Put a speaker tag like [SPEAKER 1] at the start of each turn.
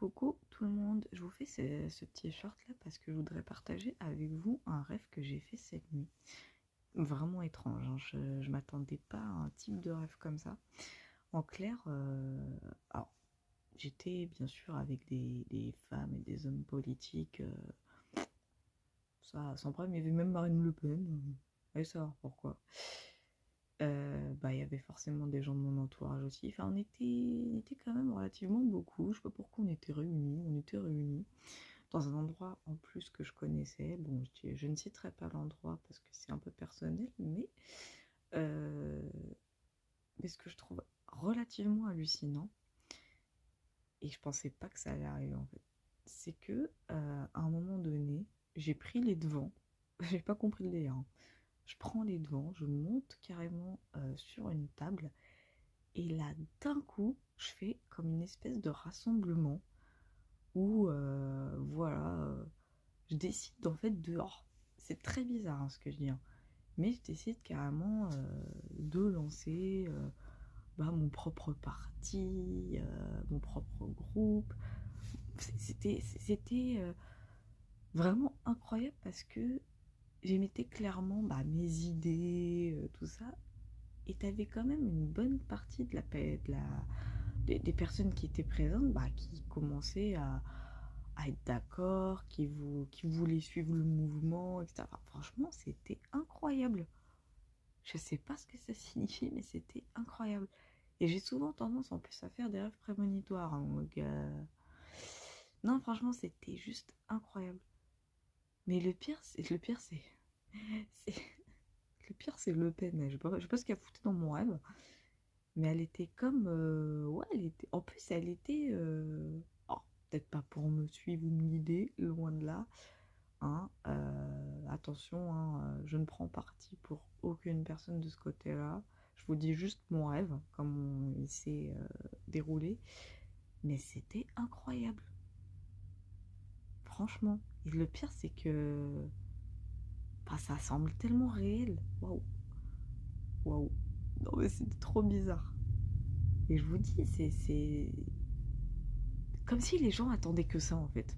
[SPEAKER 1] Coucou tout le monde, je vous fais ce petit short là parce que je voudrais partager avec vous un rêve que j'ai fait cette nuit. Vraiment étrange, hein. Je m'attendais pas à un type de rêve comme ça. En clair, alors j'étais bien sûr avec des femmes et des hommes politiques, ça sans problème, il y avait même Marine Le Pen, allez savoir pourquoi. Il y avait forcément des gens de mon entourage aussi. Enfin, on était quand même relativement beaucoup. Je sais pas pourquoi on était réunis dans un endroit en plus que je connaissais. Bon, je ne citerai pas l'endroit parce que c'est un peu personnel, euh, mais ce que je trouve relativement hallucinant, et je pensais pas que ça allait arriver en fait, c'est que à un moment donné, j'ai pris les devants. J'ai pas compris le délire, hein. Je prends les devants, je monte carrément sur une table. Et là, d'un coup, je fais comme une espèce de rassemblement où, je décide en fait de... oh, c'est très bizarre hein, ce que je dis, hein, mais je décide carrément de lancer mon propre parti, mon propre groupe. C'était vraiment incroyable parce que j'émettais clairement mes idées, tout ça, et t'avais quand même une bonne partie des personnes qui étaient présentes, qui commençaient à être d'accord, qui voulaient suivre le mouvement, etc. Enfin, franchement, c'était incroyable. Je sais pas ce que ça signifie, mais c'était incroyable. Et j'ai souvent tendance en plus à faire des rêves prémonitoires, hein, donc, non, franchement, c'était juste incroyable. Mais c'est- le pire, c'est Le Pen. Je sais pas ce qu'elle foutait dans mon rêve. Mais elle était comme... ouais, elle était... En plus, elle était... oh, peut-être pas pour me suivre ou me guider, loin de là. Hein, attention, hein, je ne prends parti pour aucune personne de ce côté-là. Je vous dis juste mon rêve, comme il s'est déroulé. Mais c'était incroyable. Franchement. Et le pire, c'est que... ça semble tellement réel. Waouh. Waouh. Non, mais c'était trop bizarre. Et je vous dis, c'est comme si les gens attendaient que ça en fait.